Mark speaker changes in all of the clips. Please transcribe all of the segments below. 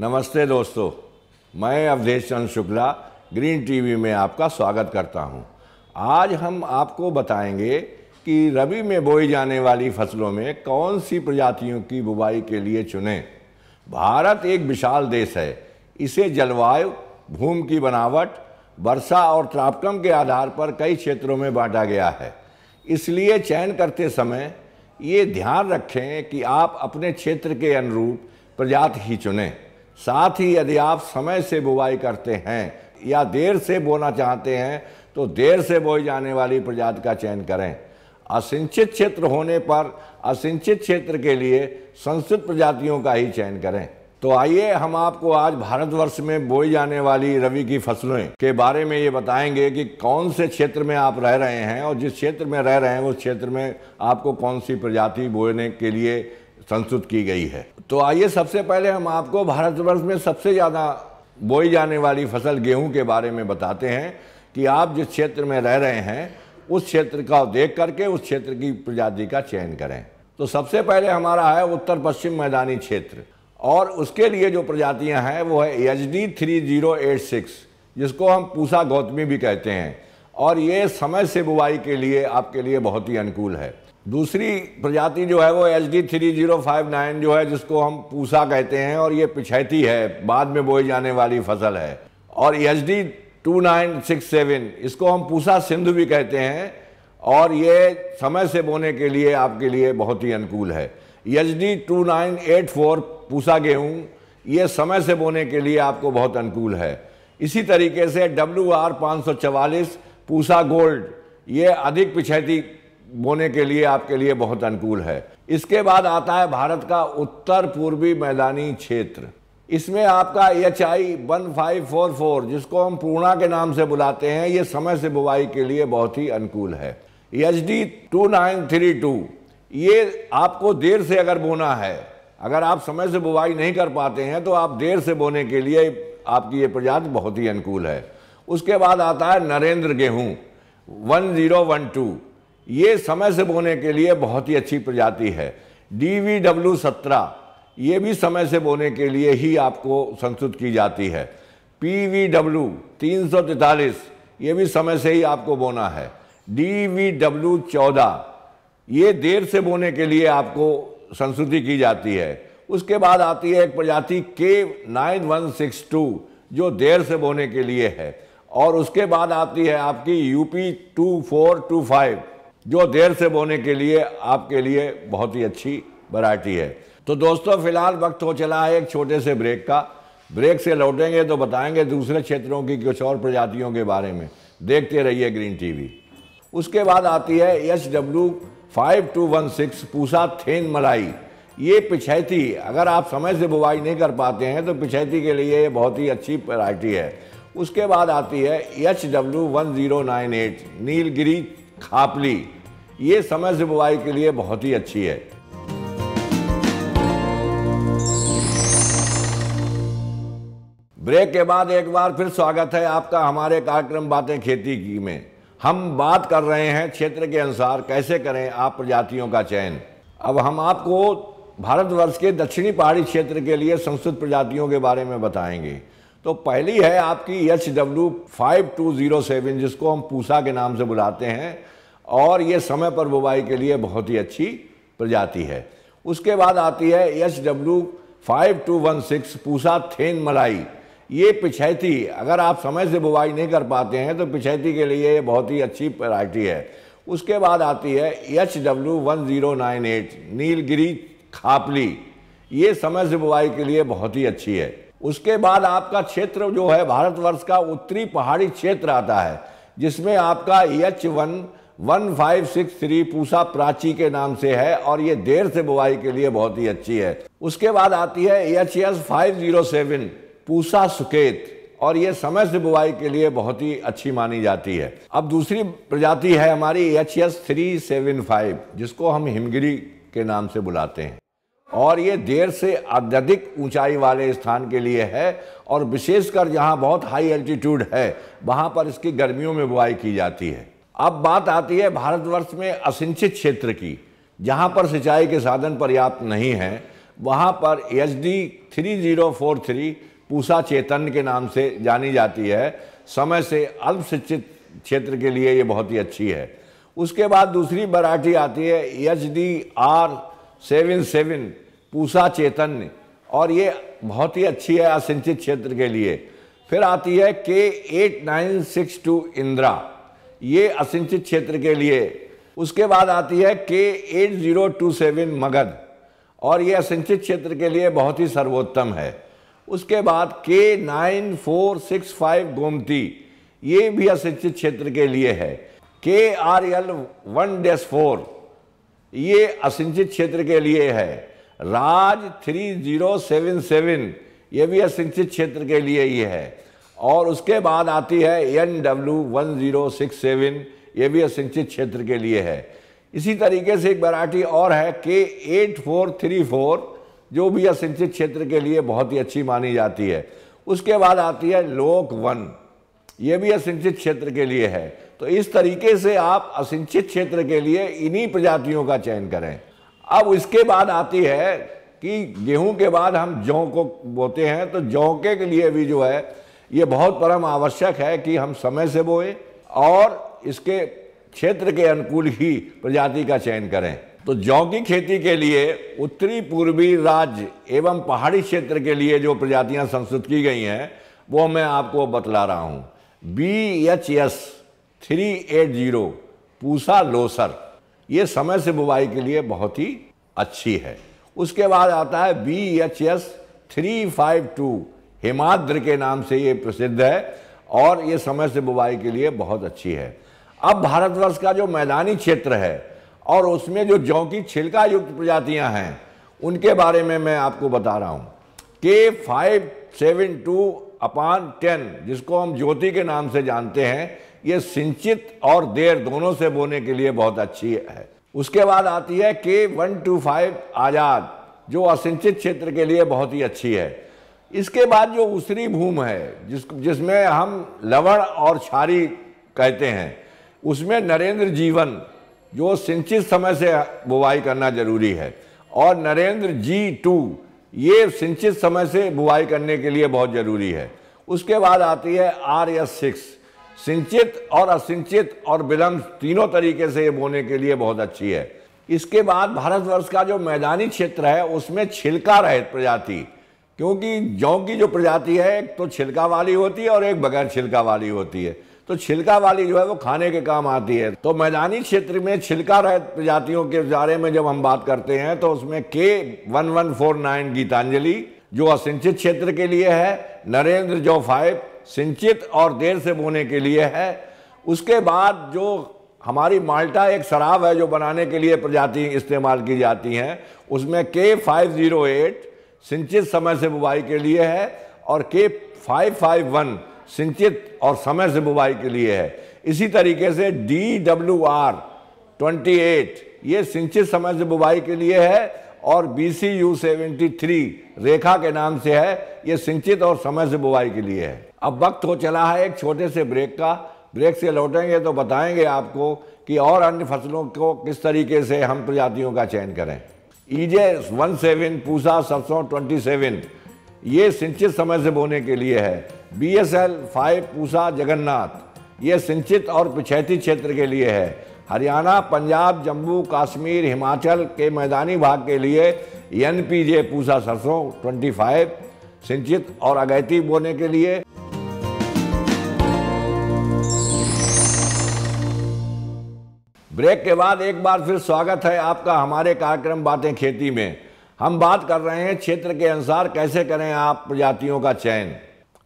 Speaker 1: नमस्ते दोस्तों, मैं अवधेश चंद्र शुक्ला ग्रीन टीवी में आपका स्वागत करता हूं। आज हम आपको बताएंगे कि रबी में बोई जाने वाली फसलों में कौन सी प्रजातियों की बुवाई के लिए चुनें। भारत एक विशाल देश है। इसे जलवायु, भूमि की बनावट, वर्षा और तापक्रम के आधार पर कई क्षेत्रों में बांटा गया है। इसलिए चयन करते समय ये ध्यान रखें कि आप अपने क्षेत्र के अनुरूप प्रजाति ही चुनें। साथ ही यदि आप समय से बुवाई करते हैं या देर से बोना चाहते हैं तो देर से बोई जाने वाली प्रजाति का चयन करें। असिंचित क्षेत्र होने पर असिंचित क्षेत्र के लिए संचित प्रजातियों का ही चयन करें। तो आइए हम आपको आज भारतवर्ष में बोई जाने वाली रबी की फसलों के बारे में ये बताएंगे कि कौन से क्षेत्र में आप रह रहे हैं और जिस क्षेत्र में रह रहे हैं उस क्षेत्र में आपको कौन सी प्रजाति बोने के लिए संशोधित की गई है। तो आइए सबसे पहले हम आपको भारतवर्ष में सबसे ज़्यादा बोई जाने वाली फसल गेहूं के बारे में बताते हैं कि आप जिस क्षेत्र में रह रहे हैं उस क्षेत्र का देख करके उस क्षेत्र की प्रजाति का चयन करें। तो सबसे पहले हमारा है उत्तर पश्चिम मैदानी क्षेत्र और उसके लिए जो प्रजातियां हैं वो है HD 3086, जिसको हम पूसा गौतमी भी कहते हैं, और ये समय से बुवाई के लिए आपके लिए बहुत ही अनुकूल है। दूसरी प्रजाति जो है वो HD 3059 जो है, जिसको हम पूसा कहते हैं और ये पिछैती है, बाद में बोई जाने वाली फसल है। और HD 2967 इसको हम पूसा सिंधु भी कहते हैं और ये समय से बोने के लिए आपके लिए बहुत ही अनुकूल है। HD 2984 पूसा गेहूँ, ये समय से बोने के लिए आपको बहुत अनुकूल है। इसी तरीके से WR 544 पूसा गोल्ड, ये अधिक पिछैती बोने के लिए आपके लिए बहुत अनुकूल है। इसके बाद आता है भारत का उत्तर पूर्वी मैदानी क्षेत्र। इसमें आपका HI 1544, जिसको हम पूर्णा के नाम से बुलाते हैं, ये समय से बुवाई के लिए बहुत ही अनुकूल है। HD 2932, ये आपको देर से अगर बोना है, अगर आप समय से बुवाई नहीं कर पाते हैं तो आप देर से बोने के लिए आपकी ये प्रजाति बहुत ही अनुकूल है। उसके बाद आता है नरेंद्र गेहूँ 1012, ये समय से बोने के लिए बहुत ही अच्छी प्रजाति है। DVW 17, ये भी समय से बोने के लिए ही आपको संशोधित की जाती है। PVW 343, ये भी समय से ही आपको बोना है। DVW 14, ये देर से बोने के लिए आपको संशोधित की जाती है। उसके बाद आती है एक प्रजाति K9162, जो देर से बोने के लिए है। और उसके बाद आती है आपकी UP 2425, जो देर से बोने के लिए आपके लिए बहुत ही अच्छी वैरायटी है। तो दोस्तों, फिलहाल वक्त हो चला है एक छोटे से ब्रेक का। ब्रेक से लौटेंगे तो बताएंगे दूसरे क्षेत्रों की कुछ और प्रजातियों के बारे में। देखते रहिए ग्रीन टीवी। उसके बाद आती है HW 5216 पूसा थेन मलाई, ये पिछैती, अगर आप समय से बुवाई नहीं कर पाते हैं तो पिछैती के लिए ये बहुत ही अच्छी वैरायटी है। उसके बाद आती है HW 1098 नीलगिरी खापली, ये समय से बुवाई के लिए बहुत ही अच्छी है। ब्रेक के बाद एक बार फिर स्वागत है आपका हमारे कार्यक्रम बातें खेती की में। हम बात कर रहे हैं क्षेत्र के अनुसार कैसे करें आप प्रजातियों का चयन। अब हम आपको भारतवर्ष के दक्षिणी पहाड़ी क्षेत्र के लिए संशोधित प्रजातियों के बारे में बताएंगे। तो पहली है आपकी HW 5207, जिसको हम पूसा के नाम से बुलाते हैं, और ये समय पर बुवाई के लिए बहुत ही अच्छी प्रजाति है। उसके बाद आती है HW 5216 पूसा थेन मलाई, ये पिछैती, अगर आप समय से बुवाई नहीं कर पाते हैं तो पिछैती के लिए ये बहुत ही अच्छी वैरायटी है। उसके बाद आती है HW 1098 नीलगिरी खापली, ये समय से बुवाई के लिए बहुत ही अच्छी है। उसके बाद आपका क्षेत्र जो है भारतवर्ष का उत्तरी पहाड़ी क्षेत्र आता है, जिसमें आपका H1 1563 पूसा प्राची के नाम से है और ये देर से बुवाई के लिए बहुत ही अच्छी है। उसके बाद आती है HS 507 पूसा सुकेत, और ये समय से बुवाई के लिए बहुत ही अच्छी मानी जाती है। अब दूसरी प्रजाति है हमारी HS 375, जिसको हम हिमगिरी के नाम से बुलाते हैं, और ये देर से अत्यधिक ऊंचाई वाले स्थान के लिए है और विशेषकर जहां बहुत हाई एल्टीट्यूड है वहां पर इसकी गर्मियों में बुवाई की जाती है। अब बात आती है भारतवर्ष में असिंचित क्षेत्र की, जहां पर सिंचाई के साधन पर्याप्त नहीं हैं। वहाँ पर HD3043 पूसा चैतन्य के नाम से जानी जाती है। समय से अल्प शिक्षित क्षेत्र के लिए ये बहुत ही अच्छी है। उसके बाद दूसरी वैरायटी आती है HDR77 पूसा चैतन्य, और ये बहुत ही अच्छी है असिंचित क्षेत्र के लिए। फिर आती है K8962 इंदिरा, ये असिंचित क्षेत्र के लिए। उसके बाद आती है K8027 मगध, और ये असिंचित क्षेत्र के लिए बहुत ही सर्वोत्तम है। उसके बाद K9465 गोमती, ये भी असिंचित क्षेत्र के लिए है। KRL1-4, ये असिंचित क्षेत्र के लिए है। राज 3077, ये भी असिंचित क्षेत्र के लिए ही है। और उसके बाद आती है NW1067, ये भी असिंचित क्षेत्र के लिए है। इसी तरीके से एक वैरायटी और है K8434, जो भी असिंचित क्षेत्र के लिए बहुत ही अच्छी मानी जाती है। उसके बाद आती है लोक 1, ये भी असिंचित क्षेत्र के लिए है। तो इस तरीके से आप असिंचित क्षेत्र के लिए इन्हीं प्रजातियों का चयन करें। अब इसके बाद आती है कि गेहूं के बाद हम जौ को बोते हैं, तो जौ के लिए भी जो है ये बहुत परम आवश्यक है कि हम समय से बोएं और इसके क्षेत्र के अनुकूल ही प्रजाति का चयन करें। तो जौ की खेती के लिए उत्तरी पूर्वी राज्य एवं पहाड़ी क्षेत्र के लिए जो प्रजातियां संस्कृत की गई हैं वो मैं आपको बतला रहा हूं। BHS 380 पूसा लोसर, ये समय से बुवाई के लिए बहुत ही अच्छी है। उसके बाद आता है BHS 352, हिमाद्र के नाम से ये प्रसिद्ध है और ये समय से बुवाई के लिए बहुत अच्छी है। अब भारतवर्ष का जो मैदानी क्षेत्र है और उसमें जो जौ की छिलका युक्त प्रजातियां हैं उनके बारे में मैं आपको बता रहा हूं। K572/10, जिसको हम ज्योति के नाम से जानते हैं, ये सिंचित और देर दोनों से बोने के लिए बहुत अच्छी है। उसके बाद आती है K125 आजाद, जो असिंचित क्षेत्र के लिए बहुत ही अच्छी है। इसके बाद जो ऊसरी भूमि है जिसमें हम लवण और क्षारी कहते हैं, उसमें नरेंद्र जीवन, जो सिंचित समय से बुवाई करना जरूरी है, और नरेंद्र G2, ये सिंचित समय से बुवाई करने के लिए बहुत जरूरी है। उसके बाद आती है RS6, सिंचित और असिंचित और विलंब तीनों तरीके से ये बोने के लिए बहुत अच्छी है। इसके बाद भारतवर्ष का जो मैदानी क्षेत्र है उसमें छिलका रहित प्रजाति, क्योंकि जौ की जो प्रजाति है एक तो छिलका वाली होती है और एक बगैर छिलका वाली होती है। तो छिलका वाली जो है वो खाने के काम आती है। तो मैदानी क्षेत्र में छिलका रहित प्रजातियों के बारे में जब हम बात करते हैं तो उसमें K1149 गीतांजलि, जो असिंचित क्षेत्र के लिए है, नरेंद्र जौ 5 सिंचित और देर से बोने के लिए है। उसके बाद जो हमारी माल्टा एक शराब है जो बनाने के लिए प्रजाति इस्तेमाल की जाती हैं, उसमें K508 सिंचित समय से बुवाई के लिए है और K551 सिंचित और समय से बुवाई के लिए है। इसी तरीके से DWR28 ये सिंचित समय से बुवाई के लिए है और BCU73 रेखा के नाम से है, ये सिंचित और समय से बुवाई के लिए है। अब वक्त हो चला है एक छोटे से ब्रेक का। ब्रेक से लौटेंगे तो बताएंगे आपको कि और अन्य फसलों को किस तरीके से हम प्रजातियों का चयन करें। EJ17 पूसा सरसों 27, ये सिंचित समय से बोने के लिए है। BSL5 पूसा जगन्नाथ, ये सिंचित और पिछैती क्षेत्र के लिए है। हरियाणा, पंजाब, जम्मू कश्मीर, हिमाचल के मैदानी भाग के लिए NPJ पूसा सरसों 25 सिंचित और अगैती बोने के लिए। ब्रेक के बाद एक बार फिर स्वागत है आपका हमारे कार्यक्रम बातें खेती में। हम बात कर रहे हैं क्षेत्र के अनुसार कैसे करें आप प्रजातियों का चयन।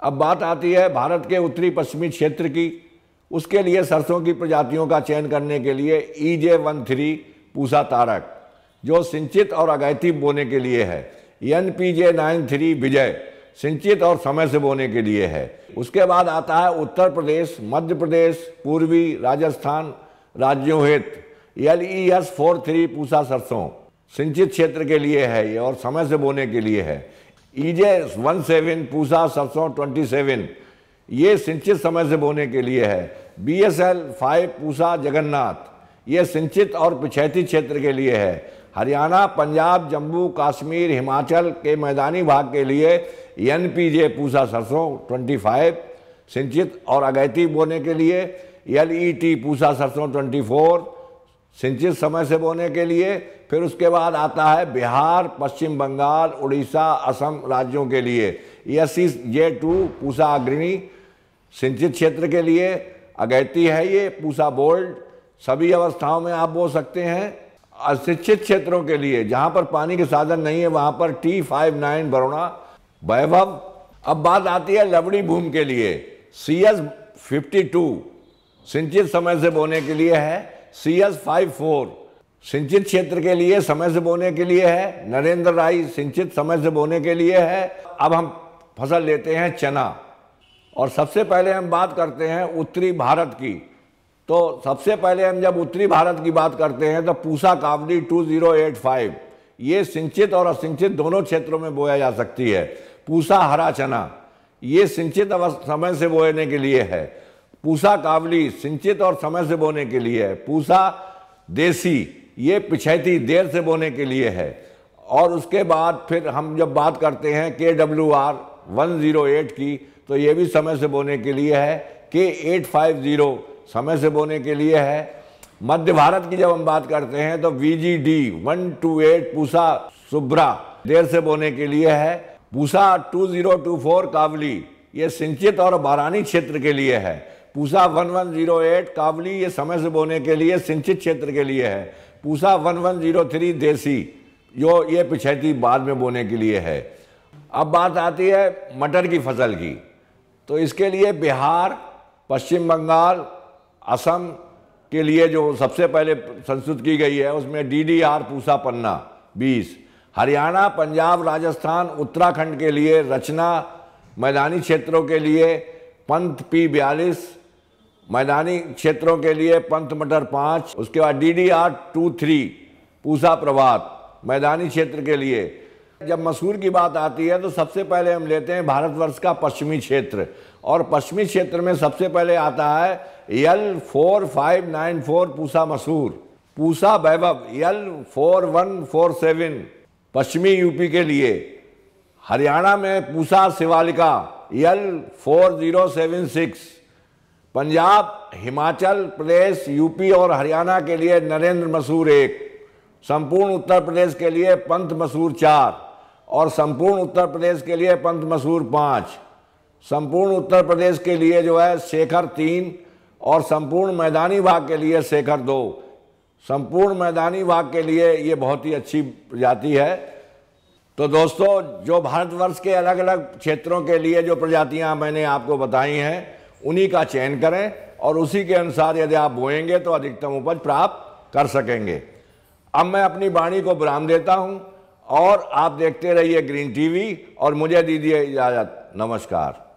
Speaker 1: अब बात आती है भारत के उत्तरी पश्चिमी क्षेत्र की। उसके लिए सरसों की प्रजातियों का चयन करने के लिए EJ13 पूसा तारक, जो सिंचित और अगैती बोने के लिए है। NPJ93 विजय, सिंचित और समय से बोने के लिए है। उसके बाद आता है उत्तर प्रदेश, मध्य प्रदेश, पूर्वी राजस्थान राज्यों हेतु LES43 पूसा सरसों, सिंचित क्षेत्र के लिए है ये और समय से बोने के लिए है। EJ17 पूसा सरसों 27, ये सिंचित समय से बोने के लिए है। BSL5 पूसा जगन्नाथ, ये सिंचित और पिछैती क्षेत्र के लिए है। हरियाणा, पंजाब, जम्मू कश्मीर, हिमाचल के मैदानी भाग के लिए NPJ पूसा सरसों 25 सिंचित और अगैती बोने के लिए, LET पूसा सरसों 24 सिंचित समय से बोने के लिए। फिर उसके बाद आता है बिहार, पश्चिम बंगाल, उड़ीसा, असम राज्यों के लिए SEJ2 पूसा अग्रणी सिंचित क्षेत्र के लिए। अगैती है ये पूसा बोल्ड, सभी अवस्थाओं में आप बो सकते हैं। असिंचित क्षेत्रों के लिए जहां पर पानी के साधन नहीं है वहां पर T59 बरुणा वैभव। अब बात आती है लवणी भूमि के लिए, CS52 सिंचित समय से बोने के लिए है, CS54 सिंचित क्षेत्र के लिए समय से बोने के लिए है, नरेंद्र राई सिंचित समय से बोने के लिए है। अब हम फसल लेते हैं चना, और सबसे पहले हम बात करते हैं उत्तरी भारत की। तो सबसे पहले हम जब उत्तरी भारत की बात करते हैं तो पूसा कावली 2085 ये सिंचित और असिंचित दोनों क्षेत्रों में बोया जा सकती है। पूसा हरा चना ये सिंचित समय से बोने के लिए है। पूसा कावली सिंचित और समय से बोने के लिए है। पूसा देसी ये पिछैती देर से बोने के लिए है। और उसके बाद फिर हम जब बात करते हैं KWR 108 की तो ये भी समय से बोने के लिए है। K850 समय से बोने के लिए है। मध्य भारत की जब हम बात करते हैं तो VGD 128 पूसा सुब्रा देर से बोने के लिए है। पूसा 2024 कावली ये सिंचित और बारानी क्षेत्र के लिए है। पूसा 1108 कावली ये समय से बोने के लिए सिंचित क्षेत्र के लिए है। पूसा 1103 देसी जो ये पिछैती बाद में बोने के लिए है। अब बात आती है मटर की फसल की, तो इसके लिए बिहार, पश्चिम बंगाल, असम के लिए जो सबसे पहले संशोधित की गई है उसमें DDR पूसा पन्ना 20, हरियाणा, पंजाब, राजस्थान, उत्तराखंड के लिए रचना मैदानी क्षेत्रों के लिए पंथ P42, मैदानी क्षेत्रों के लिए पंथ मटर 5, उसके बाद DDR 23 पूसा प्रभात मैदानी क्षेत्र के लिए। जब मसूर की बात आती है तो सबसे पहले हम लेते हैं भारतवर्ष का पश्चिमी क्षेत्र, और पश्चिमी क्षेत्र में सबसे पहले आता है L4594 पूसा मसूर। पूसा वैभव L4147 पश्चिमी यूपी के लिए। हरियाणा में पूसा शिवालिका L4076। पंजाब, हिमाचल प्रदेश, यूपी और हरियाणा के लिए नरेंद्र मसूर 1। संपूर्ण उत्तर प्रदेश के लिए पंथ मसूर 4 और संपूर्ण उत्तर प्रदेश के लिए पंथ मसूर 5। संपूर्ण उत्तर प्रदेश के लिए जो है शेखर 3 और संपूर्ण मैदानी भाग के लिए शेखर 2। संपूर्ण मैदानी भाग के लिए ये बहुत ही अच्छी प्रजाति है। तो दोस्तों, जो भारतवर्ष के अलग अलग क्षेत्रों के लिए जो प्रजातियां मैंने आपको बताई हैं उन्हीं का चयन करें, और उसी के अनुसार यदि आप बोएंगे तो अधिकतम उपज प्राप्त कर सकेंगे। अब मैं अपनी वाणी को विराम देता हूं और आप देखते रहिए ग्रीन टीवी, और मुझे दीजिए इजाजत। नमस्कार।